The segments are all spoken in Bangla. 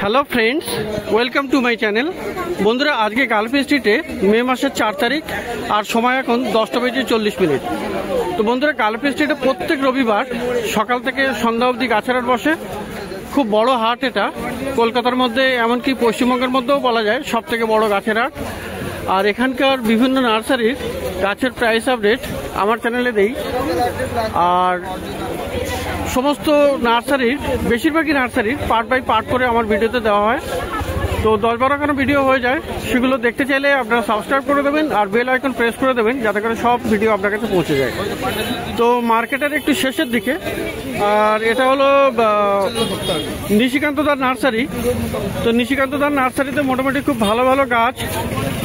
Hello friends, welcome to my channel. বন্ধুরা, আজকে গালফ স্ট্রিটে মে মাসের 4 তারিখ আর সময় এখন 10:40। তো বন্ধুরা, গালফ স্ট্রিটে প্রত্যেক রবিবার সকাল থেকে সন্ধ্যা অবধি গাছের হাট বসে। খুব বড় হাট এটা, কলকাতার মধ্যে এমনকি পশ্চিমবঙ্গের মধ্যেও বলা যায় সব থেকে বড় গাছের হাট। আর এখানকার বিভিন্ন নার্সারির গাছের প্রাইস আপডেট আমার চ্যানেলে দেই। আর সমস্ত নার্সারির, বেশিরভাগই নার্সারির পার্ট বাই পার্ট করে আমার ভিডিওতে দেওয়া হয়। তো 10-12খানা ভিডিও হয়ে যায়। সেগুলো দেখতে চাইলে আপনারা সাবস্ক্রাইব করে দেবেন আর বেল আইকন প্রেস করে দেবেন, যাতে করে সব ভিডিও আপনার কাছে পৌঁছে যায়। তো মার্কেটের একটু শেষের দিকে, আর এটা হলো নিশিকান্ত দার নার্সারি। তো নিশিকান্ত দার নার্সারিতে মোটামুটি খুব ভালো ভালো গাছ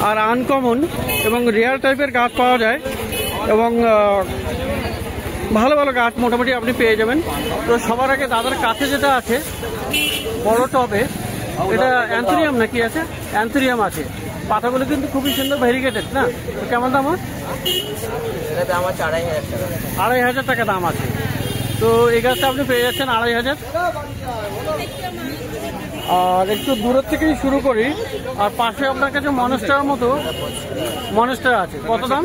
আর আনকমন এবং রেয়ার টাইপের গাছ পাওয়া যায়, এবং ভালো ভালো গাছ মোটামুটি আপনি পেয়ে যাবেন। তো সবার আগে দাদার কাছে যেটা আছে বড় টবে, এটা অ্যান্থুরিয়াম নাকি আছে? অ্যান্থুরিয়াম আছে। পাতাগুলো কিন্তু খুবই সুন্দর, ভেরিগেটেড না? তো কেমন দাম? দাম আছে 2500 টাকা। 2500 টাকা দাম আছে। তো এই গাছটা আপনি পেয়ে যাচ্ছেন 2500। আর একটু দূরের থেকেই শুরু করি। আর পাশে আপনার কাছে মনস্টারের মতো মনস্টার আছে। কত দাম?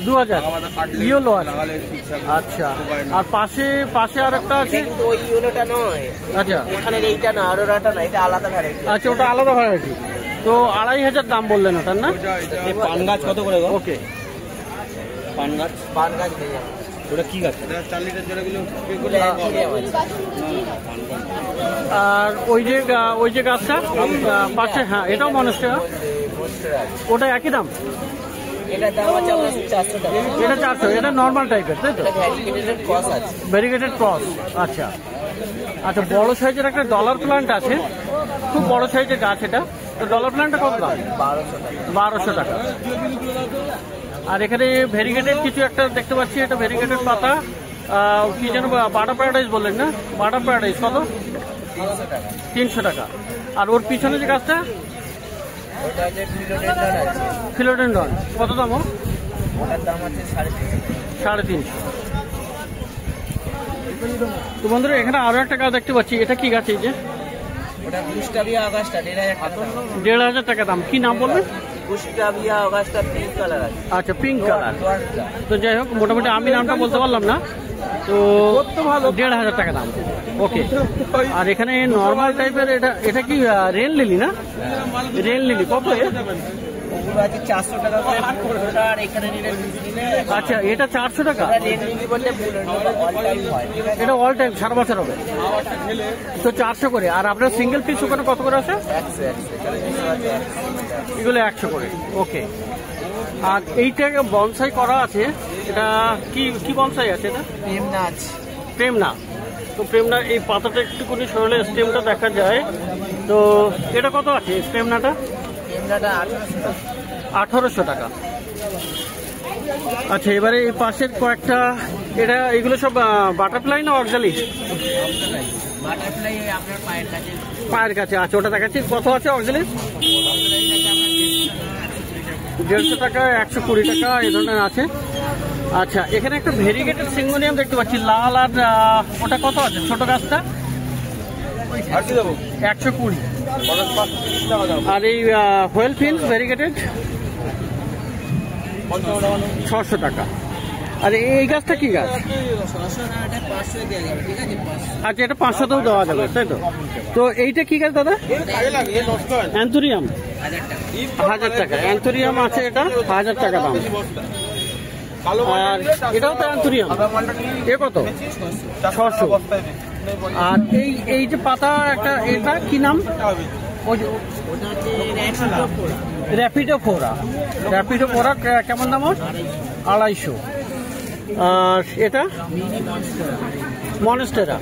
2000। ইয়েলো আছে। আচ্ছা। আর পাশে আর একটা আছে। ওই ইয়েলোটা নয়। আচ্ছা, এখানে এইটা না, আর ওটা না, এটা আলাদা ভ্যারাইটি। আচ্ছা, ওটা আলাদা ভ্যারাইটি। তো 2500 দাম বললেন ওটার, না? পান গাছ কত করে? ওকে, পান গাছ পেয়ে যাবে। ওটা কি গাছ? 4 লিটার জলগুলো। আর ওই যে গাছটা পাশে, হ্যাঁ, এটাও মনস্টার। ওটা একই দাম? এটার দাম আছে 400 টাকা। এটা 400। এটা নর্মাল টাইপের, তাই তো? ভ্যারিগেটেড ক্রস আছে। Variegated cross. আচ্ছা আচ্ছা। বড় সাইজের একটা ডলার প্লান্ট আছে, খুব বড় সাইজের গাছ এটা। তো ডলার প্লান্টটা কত দাম? 1200 টাকা। আর এখানে ভেরিগেটেড কিছু একটা দেখতে পাচ্ছি, এটা ভেরিগেটেড পাতা। কি যেন বাটার প্যারাডাইস বললেন, না? বাটার প্যারাডাইস কত? 300 টাকা। আর ওর পিছনে যে গাছটা, ফিলোডেন্ড্রন, কত দাম? ওটার দাম আছে 350। তো বন্ধুরা, এখানে আরো একটা গাছ দেখতে পাচ্ছি। এটা কি গাছ? এই যে ওটা গুস্টাভিয়া অগাস্টা, 1500 টাকা দাম। কি নাম বলবেন? গুস্টাভিয়া অগাস্টা, পিঙ্ক কালার আছে। আচ্ছা, পিঙ্ক কালার। তো যাই হোক, মোটামুটি আমি নামটা বলতে পারলাম না। তো 1500 টাকা দাম। ওকে। আর এখানে নর্মাল টাইপের এটা কি রেন লিলি, না? রেন লিলি কত? ওগুলো আছে 400 টাকা করে। আর এখানে নিলে, আচ্ছা, এটা 400 টাকা। রেন লিলি বলতে অল টাইম হয়, এটা অল টাইম, সারা বছর হবে। তো 400 করে। আর আপনার সিঙ্গেল পিস ওখানে কত করে আছে? 100। এগুলো 100 করে। ওকে। আর এইটা বনসাই করা আছে। এটা কি বনসাই আছে? এটা প্রেমনা। তো প্রেমনা, এই পাতাটা একটুখানি সরলে স্টেমটা দেখা যায়। তো এটা কত আছে প্রেমনাটা? 1800 টাকা। আচ্ছা, এবারে এই পাশের কয়েকটা, এগুলো সব বাটারফ্লাই না অর্গালিক? বাটারফ্লাই আপনার পায়ের কাছে আছে। ওটা দেখাচ্ছি। কত আছে অর্গালিক? 150 টাকা, 120 টাকা, এই ধরনের আছে। আচ্ছা, এখানে একটা ভেরিগেটেড সিঙ্গোনিয়াম দেখতে পাচ্ছি, লাল। আর ওটা কত আছে ছোট গাছটা? 120। আর এই হোয়েল ফিল্ড ভেরিগেটেড 600 টাকা। আর এই গাছটা কি গাছ? আচ্ছা, এটা 500তেও দেওয়া যাবে, তাই তো? তো এইটা কি গাছ দাদা? অ্যান্থুরিয়াম। 1000 টাকা। অ্যান্থুরিয়াম আছে, এটা 1000 টাকা দাম। আর এটাও তো অ্যান্থুরিয়াম। এ কত? 600। আর এই যে পাতা একটা, এটা কি নাম? র্যাপিডোফোরা। র্যাপিডোফোরা কেমন দাম? 250। আর এটা মনস্টেরা।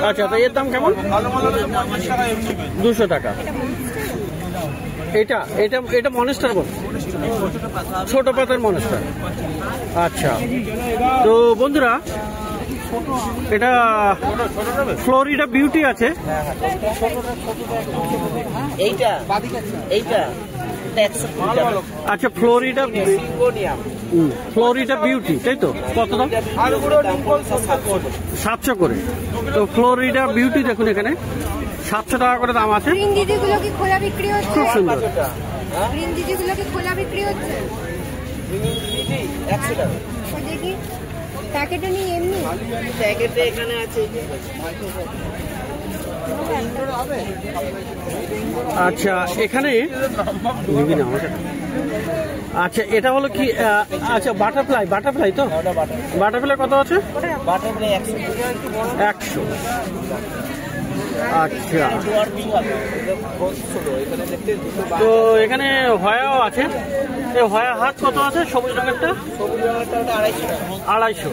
আচ্ছা, তো এর দাম কেমন? 200 টাকা। এটা মনস্টার বল, ছোট পাতার মনস্টার। আচ্ছা। তো বন্ধুরা, এটা ফ্লোরিডা বিউটি আছে। এইটা আচ্ছা, ফ্লোরিডা ফ্লোরিডা বিউটি, তাই তো? কত দাম? 700 করে। তো ফ্লোরিডা বিউটি দেখুন এখানে 700 টাকা করে দাম আছে। গ্রিন দিদিগুলো কি খোলা বিক্রি হচ্ছে? খুব সুন্দর। গ্রিন দিদিগুলো কি খোলা বিক্রি হচ্ছে? 100 টাকা। ও দেখি প্যাকেটে নিয়ে এমনি প্যাকেটে এখানে আছে। আচ্ছা এখানে নিবি না আমাকে। আচ্ছা এটা হলো কি? আচ্ছা বাটারফ্লাই তো? বাটারফ্লাই কত আছে? বাটারফ্লাই 100। 100। আচ্ছা তো এখানে হয়াও আছে। এই হয়া হাত কত আছে? সবুজ রঙেরটা? সবুজ রঙেরটা 250 টাকা। 250।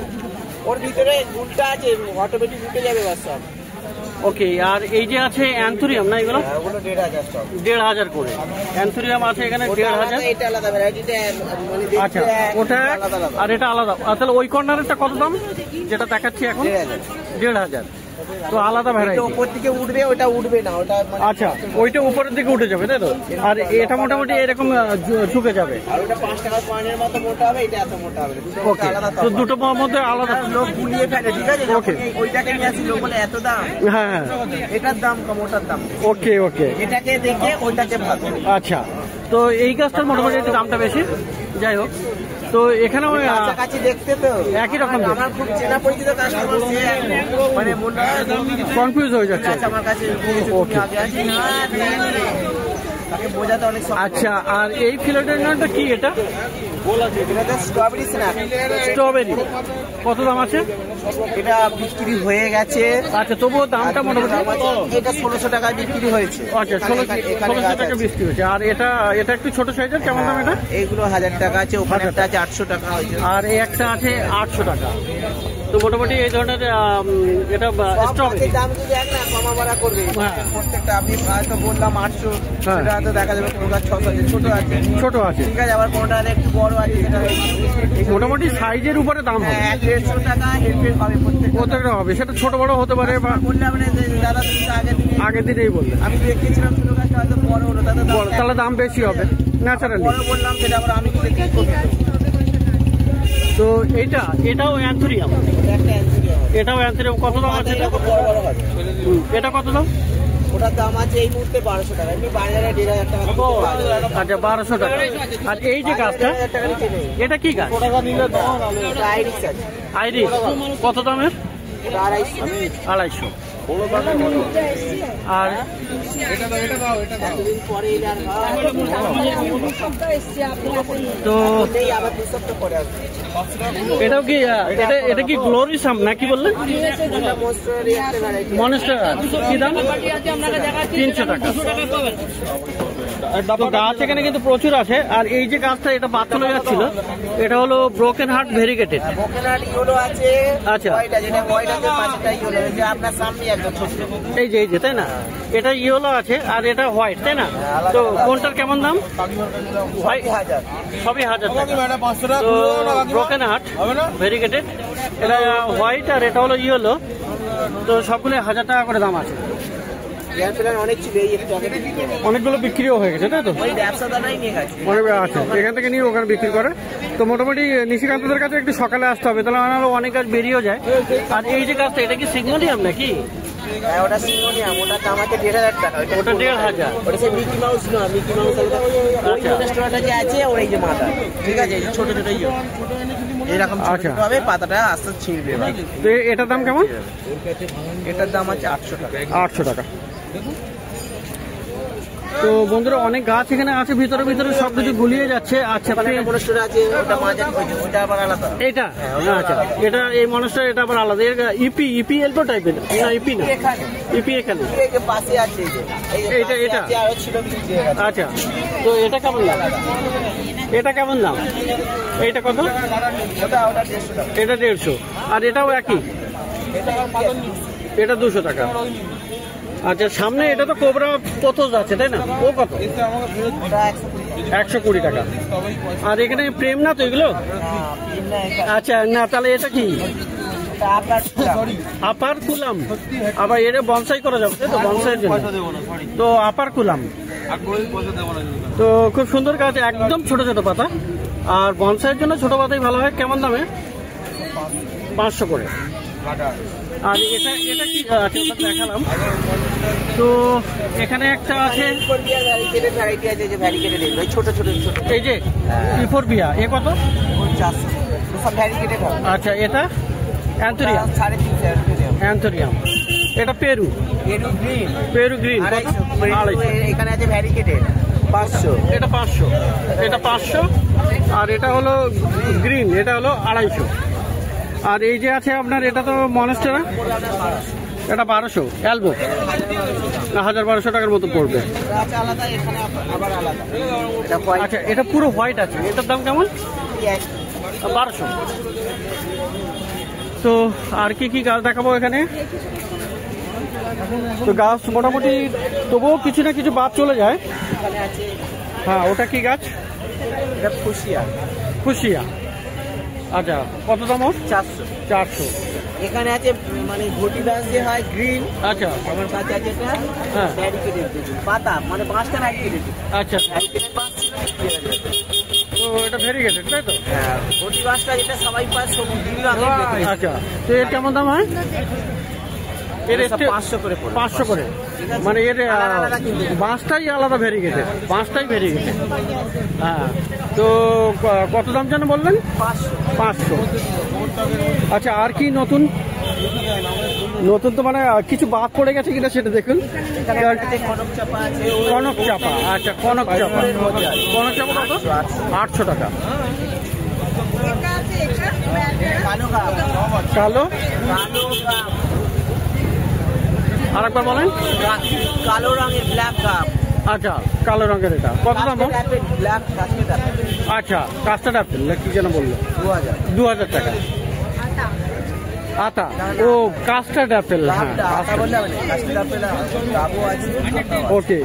ওর ভিতরে গুলটা আছে, অটোমেটিক ঢুকে যাবে বাস সব। ওকে। আর এই যে আছে অ্যান্থুরিয়াম না, এগুলো ওগুলো 1500 টাকা। 1500 করে অ্যান্থুরিয়াম আছে এখানে। 1500। এটা আলাদা ভ্যারাইটিটা মানে দেখতে আচ্ছা ওটা আর এটা আলাদা। তাহলে ওই কর্নারেরটা কত দাম যেটা দেখাচ্ছি এখন? 1500। তো আলাদা ভ্যারাইটি। উপর দিকে উঠবে, ওটা উঠবে না, ওটা আচ্ছা ওইটা উপরের দিকে উঠে যাবে তাই তো? আর এটা মোটামুটি এরকম ঝুঁকে যাবে। আর ওটা 5 টাকার কয়েনের মতো মোটা হবে, এটা এত মোটা হবে। ওকে। তো দুটো মধ্যে আলাদা লোক গুলিয়ে ফেলে, ঠিক আছে? ওকে। ওইটাকে নিয়ে আসি, লোক বলে এত দাম। হ্যাঁ এটার দাম কম, ওটার দাম। ওকে ওকে। এটাকে দেখে ওইটাকে ভালো। আচ্ছা তো এই গাছটার মোটামুটি একটু দামটা বেশি। যাই হোক, তো এখানেও কাছাকাছি দেখতে তো একই রকম। আমার খুব চেনা পরিচিত কাস্টমার, মানে মনে কনফিউজ হয়ে যাচ্ছে আমার কাছে। ওকে। তাকে বোঝাতে অনেক সময়। আচ্ছা আর এই ফিলোডেন্ড্রনটা কি? এটা স্ট্রবেরি স্ন্যাপ। স্ট্রবেরি কত দাম আছে? এটা বিক্রি হয়ে গেছে। আচ্ছা তবুও দামটা মোটামুটি এটা 1600 টাকায় বিক্রি হয়েছে। আচ্ছা 1600 টাকা বিক্রি হয়েছে। আর এটা একটু ছোট সাইজের, কেমন দাম এটা? এইগুলো 1000 টাকা আছে, ওখানে একটা আছে 800 টাকা হয়েছে। আর এই একটা আছে 800 টাকা। তো মোটামুটি এই ধরনের এটা স্ট্রবেরি দাম যদি এক না কমা বাড়া করবে প্রত্যেকটা। আপনি হয়তো বললাম 800, সেটা হয়তো দেখা যাবে কোনটা 600 আছে, ছোট আছে, ঠিক আছে? আবার কোনটা একটু বড় আছে, সেটা মোটামুটি সাইজের উপরে দাম হবে। 150 টাকা এর হবে প্রত্যেকটা হবে। সেটা ছোট বড় হতে পারে বা বললে আপনি দাদা তুমি আগের দিনেই বললে। আমি দেখেছিলাম ছোট গাছটা হয়তো বড় হলো, দাদা তাহলে দাম বেশি হবে ন্যাচারালি। বড় বললাম, সেটা আবার আমি তো এটাও অ্যান্থুরিয়াম। এটাও অ্যান্থুরিয়াম। কত দাম আছে? এটা কত দাম? ওটার দাম আছে এই মুহূর্তে 1200 টাকা, এমনি বাজারে 1500 টাকা। আচ্ছা 1200 টাকা। আর এই যে গাছটা, এটা কি গাছ? আইরিশ। কত দামের? 250। আর তো এটাও কি? এটা কি গ্লোরিসাম নাকি বললেন? মনস্টার কি দাম? 300 টাকা। তো গাছ এখানে কিন্তু প্রচুর আছে। আর এই যে গাছটা, এটা বাদ চলে যাচ্ছিল, এটা হলো ব্রোকেন হার্ট ভেরিগেটেড। আচ্ছা এই যে তাই না? এটা ইয়েলো আছে আর এটা হোয়াইট, তাই না? তো কোনটার কেমন দাম? সবই 1000 টাকা। তো ব্রোকেন হার্ট ভেরিগেটেড, এটা হোয়াইট আর এটা হলো ইয়েলো। তো সবগুলো 1000 টাকা করে দাম আছে। অনেকগুলো বিক্রিও হয়ে গেছে তাই তো? অনেক আছে, এখান থেকে নিয়ে ওখানে বিক্রি করে। তো মোটামুটি নিশিকান্তদের কাছে একটু সকালে আসতে হবে, তাহলে আমার অনেক গাছ বেরিয়েও যায়। আর এই যে গাছটা, এটা কি সিগনোনিয়াম নাকি? ওটা সিগনোনিয়াম, ওটার দাম আছে 1500 টাকা। ওটা 1500। ওটা সে মিকি মাউস না, মিকি মাউস ওটা যে আছে, ওর এই যে মাথা, ঠিক আছে? ছোট ছোট এরকম হবে, পাতাটা আস্তে ছিঁড়বে। তো এটার দাম কেমন? এটার দাম আছে 800 টাকা। 800 টাকা। তো বন্ধুরা অনেক গাছ এখানে আছে, ভিতরে সবকিছু গুলিয়ে যাচ্ছে। আচ্ছা এটা আচ্ছা, এটা এই মানুষটা এটা আবার আলাদা। ইপি এলটো টাইপের না? ইপি না, ইপি এখানে এটা আচ্ছা। তো এটা কেমন দাম? এটা কেমন দাম? এইটা কত? এটা 150। আর এটাও একই, এটা 200 টাকা। আচ্ছা সামনে এটা তো কোবরা পথস আছে তাই না? ও কত? 120 টাকা। আর এখানে প্রেম না তো এগুলো? আচ্ছা না, তাহলে এটা কি? আপার কুলাম। আবার এর বনসাই করা যাবে তাই তো? বনসাইয়ের জন্য তো আপার কুলাম। তো খুব সুন্দর গাছ, একদম ছোট ছোট পাতা। আর বনসাইয়ের জন্য ছোট পাতাই ভালো হয়। কেমন দামে? 500 করে। আর এটা এটা কি দেখালাম তো এখানে একটা আছে ছোট ছোট ছোট এই যে পিফোর বিয়া এ কত? 400। আচ্ছা এটা অ্যান্থোরিয়াম, 350 অ্যান্থোরিয়াম। এটা পেরু, পেরু গ্রিন 250। এখানে আছে ভ্যারিকেটেড 500। এটা 500, এটা 500। আর এটা হলো গ্রিন, এটা হলো 250। আর এই যে আছে আপনার এটা তো মনস্টেরা, এটা 1200 অ্যালবো, 1200 টাকার মতো পড়বে। আচ্ছা এটা পুরো হোয়াইট আছে, এটার দাম কেমন? 1200। তো আর কি কি গাছ দেখাবো এখানে? তো গাছ মোটামুটি তবুও কিছু না কিছু বাদ চলে যায়। হ্যাঁ ওটা কি গাছ? ফুসিয়া। ফুসিয়া, আচ্ছা কত দাম? 400। এখানে আছে মানে ঘটি বাঁশ যে হয় গ্রিন। আচ্ছা আমার কাছে আছে এটা ভ্যারিকেটেড পাতা, মানে বাঁশটা ভ্যারিকেটেড। আচ্ছা ভ্যারিকেটেড বাঁশ। তো এটা ভেরিগেটেড তাই তো? হ্যাঁ ঘটি বাঁশটা যেটা সবাই পায় বিভিন্ন রঙের। আচ্ছা তো এর কেমন দাম হয়? এর 500 করে। 500 করে, মানে এর বাঁশটাই আলাদা ভেরিগেটেড, বাঁশটাই ভেরিগেটেড। হ্যাঁ তো কত দাম যেন বললেন? 500। আচ্ছা আর কি নতুন নতুন তো মানে কিছু বাদ পড়ে গেছে কিনা সেটা দেখুন। কনক চাপা, আচ্ছা কনক চাপা, কনক চাপা কত? 800 টাকা। কালো, আর একবার বলেন। কালো রঙের ব্ল্যাক কাপ। আচ্ছা কালো রঙের, এটা কত দাম? Black custard. আচ্ছা কাস্টার্ড আপেল কি যেন বললো? 2000 টাকা। আতা, ও কাস্টার্ড আপেল। হ্যাঁ ওকে।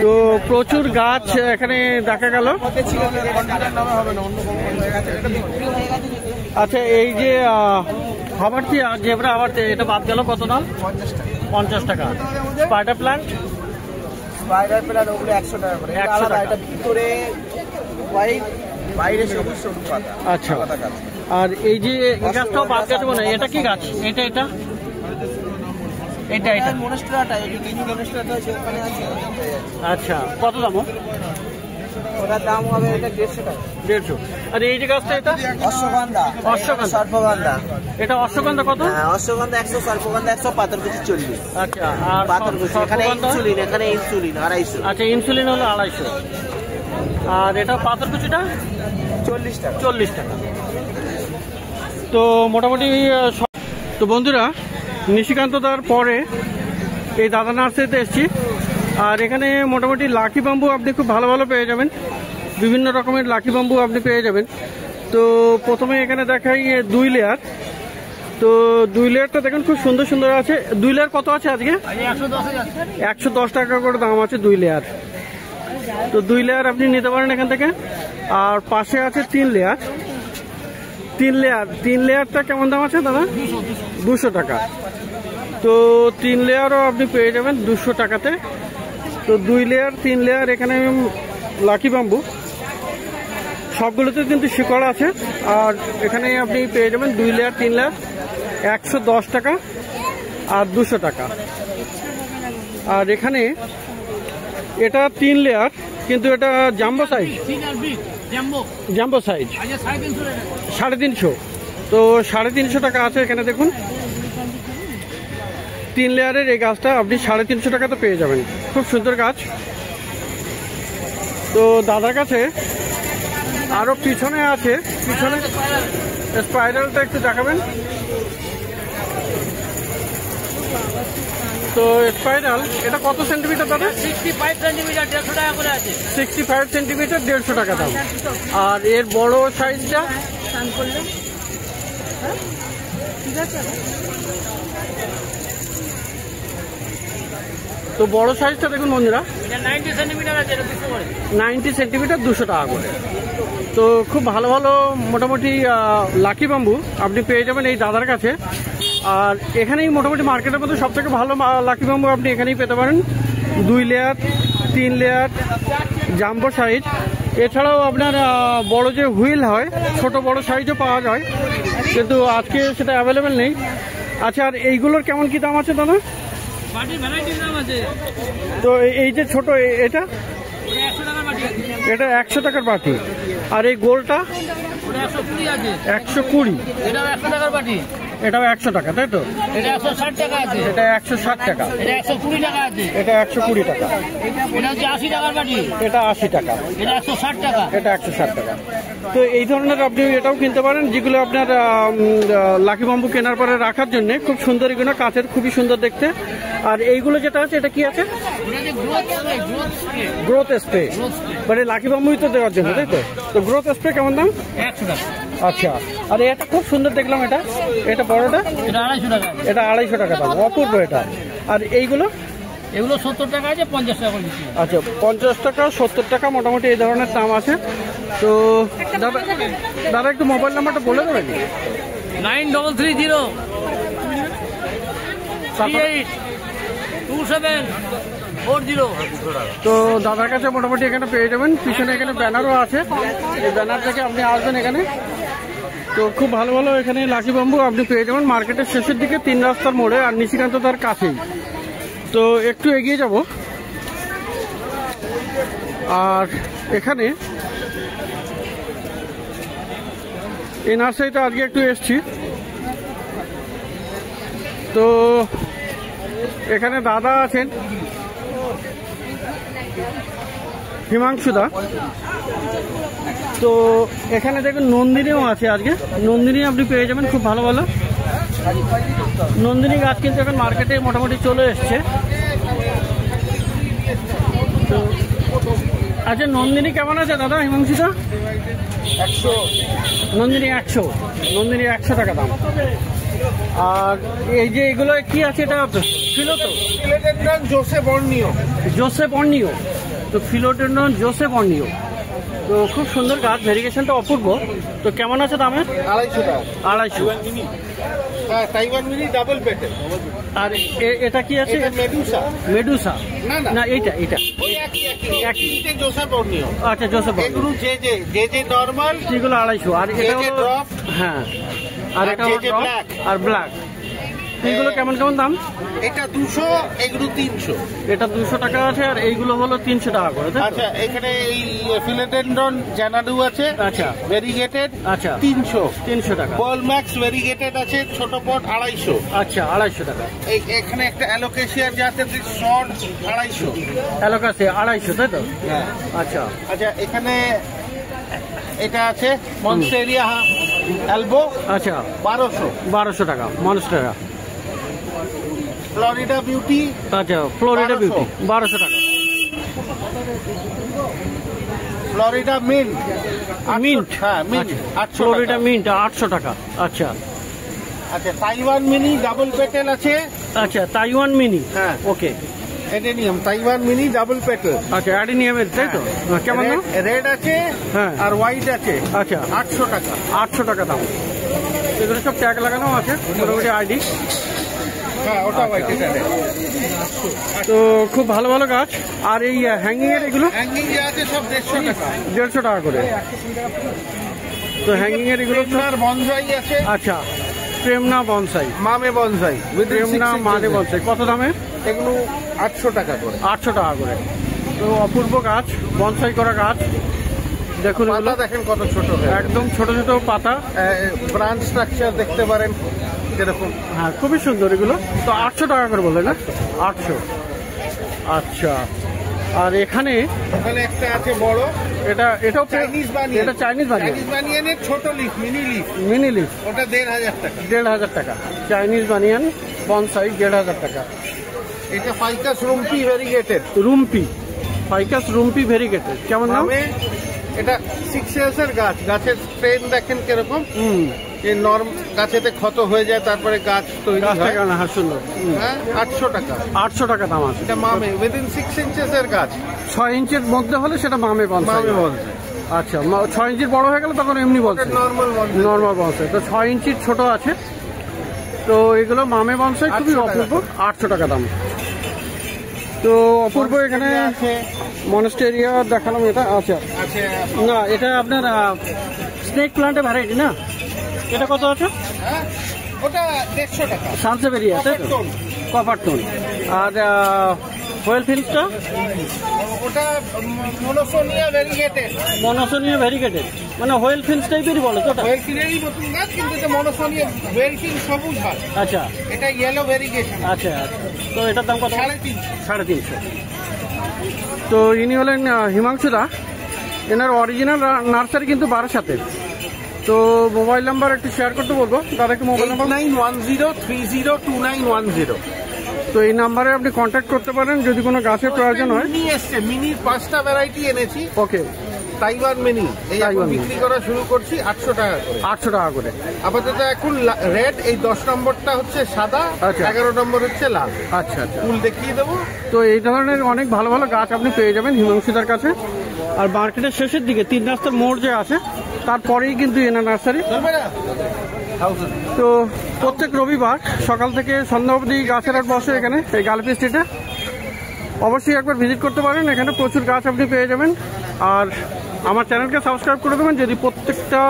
তো প্রচুর গাছ এখানে দেখা গেল। আচ্ছা এই যে হাবারতি জেব্রা হাবারতি, এটা বাদ গেল, কত দাম? 50 টাকা। স্পাইডার প্ল্যান্ট, স্পাইডার প্ল্যান্ট ওগুলো 100 টাকা করে। 100 টাকা। এটা ভিতরে হোয়াইট, বাইরে সবুজ সবুজ পাতা। আচ্ছা আর এই যে গাছটাও বাদ গেছে মনে হয়, এটা কি গাছ? এটা এটা এটা এটা মনস্টেরাটা, এই যে মিনি মনস্টেরাটা আছে ওখানে আছে। আচ্ছা কত দাম? ওটার দাম হবে এটা 150 টাকা। 150। আর এই যে গাছটা এটা? অশ্বগন্ধা। অশ্বগন্ধা, সর্পগন্ধা। এটা অশ্বগন্ধা কত? হ্যাঁ অশ্বগন্ধা 100, সর্পগন্ধা 100, পাথরকুচি 40। আচ্ছা আর পাথরকুচি এখানে ইনসুলিন, এখানে ইনসুলিন 250। আচ্ছা ইনসুলিন হলো 250। আর এটা পাথরকুচিটা 40 টাকা। 40 টাকা। তো মোটামুটি তো বন্ধুরা নিশিকান্ত দার পরে এই দাদা নার্সারিতে এসেছি। আর এখানে মোটামুটি লাকি বাম্বু আপনি খুব ভালো ভালো পেয়ে যাবেন, বিভিন্ন রকমের লাকি বাম্বু আপনি পেয়ে যাবেন। তো প্রথমে এখানে দেখাই 2 লেয়ার। তো 2 লেয়ারটা দেখেন খুব সুন্দর সুন্দর আছে। 2 লেয়ার কত আছে আজকে? 110 টাকা করে দাম আছে 2 লেয়ার। তো 2 লেয়ার আপনি নিতে পারেন এখান থেকে। আর পাশে আছে 3 লেয়ার। 3 লেয়ারটা কেমন দাম আছে দাদা? 200 টাকা। তো 3 লেয়ারও আপনি পেয়ে যাবেন 200 টাকাতে। তো 2 লেয়ার 3 লেয়ার এখানে লাকি বাম্বু সবগুলোতে কিন্তু শিকড় আছে। আর এখানে আপনি পেয়ে যাবেন 2 লেয়ার 3 লেয়ার 110 টাকা আর 200 টাকা। আর এখানে এটা 3 লেয়ার কিন্তু এটা জাম্বো সাইজ, জাম্বো সাইজ 350। তো 350 টাকা আছে এখানে দেখুন। 3 লেয়ারের এই গাছটা আপনি 350 টাকাতে পেয়ে যাবেন, খুব সুন্দর গাছ। তো দাদার কাছে আরো পিছনে আছে, পিছনে স্পাইরালটা একটু দেখাবেন। তো স্পাইরাল এটা কত সেন্টিমিটার দাদা? 65 সেন্টিমিটার 150 টাকা করে আছে। 65 সেন্টিমিটার 150 টাকা দাম। আর এর বড় সাইজটা তো বড় সাইজটা দেখুন বন্ধুরা, 90 সেন্টিমিটার আছে, 90 সেন্টিমিটার 200 টাকা করে। তো খুব ভালো ভালো মোটামুটি লাকি বাম্বু আপনি পেয়ে যাবেন এই দাদার কাছে। আর এখানেই মোটামুটি মার্কেটের মধ্যে সব থেকে ভালো লাকি বাম্বু আপনি এখানেই পেতে পারেন। 2 লেয়ার 3 লেয়ার জাম্বো সাইজ এছাড়াও আপনার বড় যে হুইল হয়, ছোট বড় সাইজও পাওয়া যায়, কিন্তু আজকে সেটা অ্যাভেলেবেল নেই। আচ্ছা, আর এইগুলোর কেমন কি দাম আছে দাদা? তো এই যে ছোট এটা 100 টাকার বাটি, আর এই গোলটা 120, এটাও 100 টাকা, তাই তো? এটা 160 টাকা আছে, এটা 160 টাকা, এটা 120 টাকা আছে, এটা 120 টাকা, এটা হচ্ছে 80 টাকার বাটি, এটা 80 টাকা, এটা 160 টাকা, এটা 160 টাকা। তো এই ধরনের আপনি এটাও কিনতে পারেন, যেগুলো আপনার লাকি বাম্বু কেনার পরে রাখার জন্য খুব সুন্দর, এগুলো কাছের খুবই সুন্দর দেখতে। আর এইগুলো যেটা আছে এটা কি আছে? গ্রোথ স্প্রে, মানে লাকি বাম্বুই তো দেওয়ার জন্য, তাই তো? তো গ্রোথ স্প্রে কেমন দাম? 100 টাকা। আচ্ছা, আর এটা খুব সুন্দর দেখলাম, এটা বড়টা, এটা 250 টাকা, এটা 250 টাকা দাম, অপূর্ব এটা। আর এইগুলো? এগুলো 70 টাকা আছে, 50 টাকা করে দিচ্ছি। আচ্ছা, 50 টাকা 70 টাকা মোটামুটি এই ধরনের দাম আছে। তো দাদা একটু মোবাইল নাম্বারটা বলে দেবেন? 9330 382740। তো দাদার কাছে মোটামুটি এখানে পেয়ে যাবেন। পিছনে এখানে ব্যানারও আছে, এই ব্যানার থেকে আপনি আসবেন এখানে। তো খুব ভালো ভালো এখানে লাকি বাম্বু আপনি পেয়ে যাবেন মার্কেটের শেষের দিকে, 3 রাস্তার মোড়ে, আর নিশিকান্ত তার কাছেই। তো একটু এগিয়ে যাব, আর এখানে এই নার্সারিটা আজকে একটু এসছি। তো এখানে দাদা আছেন, হিমাংশুদা। তো এখানে দেখুন নন্দিনীও আছে, আজকে নন্দিনী আপনি পেয়ে যাবেন খুব ভালো ভালো। নন্দিনী গাছ কিন্তু এখন মার্কেটে মোটামুটি চলে এসছে। তো আচ্ছা, নন্দিনী কেমন আছে দাদা, হিমাংশুদা? 100, নন্দিনী 100, নন্দিনী 100 টাকা দাম। আর এই যে এগুলো কি আছে, এটা ছিল তো জোসেফ বর্ণীয়, জোসেফ অর্নিও। তো ফিলোডেন্ড্রন জোসেফ অর্নিও, তো খুব সুন্দর গাছ, ভেরিগেশনটা অপূর্ব। তো কেমন আছে দামে? 250 টাকা। 250। হ্যাঁ, তাইওয়ান মিনি ডাবল পেটে। আর এটা কি আছে? মেডুসা। মেডুসা না, এইটা ওই একই জোসেফ বর্ণীয়। আচ্ছা, জোসেফ এগুলো যে নরমাল, এগুলো 250। আর এটা ড্রপ, হ্যাঁ, আর এটা ব্ল্যাক, আর ব্ল্যাক। এগুলো কেমন কেমন দাম? এটা 200, এগুলো 300। এটা 200 টাকা আছে, আর এইগুলো হলো 300 টাকা করে, তাই তো? আচ্ছা, এখানে এই ফিলোডেন্ড্রন জানাডু আছে, আচ্ছা, ভেরিগেটেড, আচ্ছা, 300 টাকা। বল ম্যাক্স ভেরিগেটেড আছে, ছোট পট 250। আচ্ছা, 250 টাকা। এখানে একটা অ্যালোকেশিয়ার যাতে শর্ট 250। অ্যালোকাসে 250, তাই তো? হ্যাঁ। আচ্ছা, আচ্ছা, এখানে এটা আছে মনস্টেরিয়া এলবো, আচ্ছা, 1200 টাকা, মনস্টেরা। ফ্লোরিডা বিউটি, আচ্ছা, ফ্লোরিডা বিউটি 1200 টাকা। ফ্লোরিডা মিন্ট, মিন্ট, হ্যাঁ মিন্ট 800 ফ্লোরিডা মিন্ট 800 টাকা। আচ্ছা, আচ্ছা, তাইওয়ান মিনি ডাবল পেটেল আছে। আচ্ছা, তাইওয়ান মিনি, হ্যাঁ, okay. Adenium Taiwan mini double petal. আচ্ছা, অ্যাডেনিয়ামের, তাই তো? কেমন দাম? রেড আছে, হ্যাঁ, আর হোয়াইট আছে। আচ্ছা, 800 টাকা। 800 টাকা দাম। এগুলো সব ট্যাগ লাগানো আছে, মোটামুটি আইডি। হ্যাঁ, ওটা হোয়াইট, এটা রেড। তো খুব ভালো ভালো গাছ। আর এই হ্যাঙ্গিং এর এগুলো হ্যাঙ্গিং যে আছে সব 150 টাকা। 150 টাকা করে। তো হ্যাঙ্গিং এর এগুলো আপনার বনসাই আছে। আচ্ছা, প্রেমনা বনসাই, মামে বনসাই, প্রেমনা মানে বনসাই কত দামে? এগুলো 800 টাকা করে। 800 টাকা করে। তো অপূর্ব গাছ, বনসাই করা গাছ, দেখুন পাতা দেখেন কত ছোট, একদম ছোট ছোট পাতা। ব্রাঞ্চ স্ট্রাকচার দেখতে পারেন যেরকম। হ্যাঁ, খুবই সুন্দর এগুলো। তো 800 টাকা করে বললেন না? 800। আচ্ছা, আর এখানে একটা আছে বড়, এটাও চাইনিজ বানিয়ান। এটা চাইনিজ বানিয়ানের ছোট লিফ, মিনি লিফ, ওটা 1500 টাকা। 1500 টাকা। চাইনিজ বানিয়ান বনসাই 1500 টাকা। এটা Ficus Rumpi variegated, Ficus Rumpi variegated কেমন দাম? এটা 6 ইয়ার্সের গাছ, গাছের স্ট্রেন দেখেন কিরকম। এই নরম গাছেতে ক্ষত হয়ে যায়, তারপরে গাছ তৈরি হয়। হ্যাঁ, সুন্দর। হ্যাঁ, 800 টাকা। 800 টাকা দাম আছে। এটা মামে উইদিন 6 ইঞ্চেসের গাছ, 6 ইঞ্চের মধ্যে হলে সেটা মামে বনসাই। আচ্ছা, 6 ইঞ্চির বড় হয়ে গেলে তখন এমনি বনসাই, নর্মাল বনসাই। তো 6 ইঞ্চির ছোট আছে। তো এগুলো মামে বনসাই, খুবই অপূর্ব, 800 টাকা দাম। তো অপূর্ব এখানে মনস্টেরিয়া দেখালাম, এটা আচ্ছা না, এটা আপনার স্নেক প্লান্টের ভ্যারাইটি না? এটা কত আছে? ওটা 150 টাকা। সানসেভেরিয়া, তাই তো? Copper tone. আর হোয়েল ফিল্মসটা? ওটা মনোসোনিয়া ভ্যারিগেটেড। মনোসোনিয়া ভ্যারিগেটেড মানে হোয়েল ফিল্মস টাইপেরই বলে তো? হোয়েল ফিল্মেরই নতুন গাছ, কিন্তু এটা মনোসোনিয়া। হোয়েল ফিল্ম সবুজ হয়। আচ্ছা, এটা ইয়েলো ভ্যারিগেশন। আচ্ছা আচ্ছা। তো এটার দাম কত? 350। তো ইনি হলেন হিমাংশু দা। এনার অরিজিনাল নার্সারি কিন্তু বারাসাতের। তো মোবাইল নাম্বার একটু শেয়ার করতে বলবো দাদা, একটু মোবাইল নাম্বার। 9103030910। তো এই নাম্বারে আপনি কন্ট্যাক্ট করতে পারেন যদি কোনো গাছের প্রয়োজন হয়। মিনি 5টা ভ্যারাইটি এনেছি। ওকে। তাইওয়ান মিনি এই এখন বিক্রি করা শুরু করছি 800 টাকা করে। 800 টাকা করে আপাতত এখন রেড। এই 10 নম্বরটা হচ্ছে সাদা, 11 নম্বর হচ্ছে লাল। আচ্ছা আচ্ছা, ফুল দেখিয়ে দেবো। তো এই ধরনের অনেক ভালো ভালো গাছ আপনি পেয়ে যাবেন হিমাংশুদার কাছে। আর মার্কেটের শেষের দিকে 3 রাস্তার মোড় যে আছে তারপরেই কিন্তু এনার নার্সারি। তো প্রত্যেক রবিবার সকাল থেকে সন্ধ্যা অবধি গাছের হাট বসে এখানে এই গালপি স্ট্রিটে। অবশ্যই একবার ভিজিট করতে পারেন, এখানে প্রচুর গাছ আপনি পেয়ে যাবেন। আর আমার চ্যানেলকে সাবস্ক্রাইব করে দেবেন যদি প্রত্যেকটা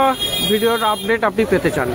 ভিডিওর আপডেট আপনি পেতে চান।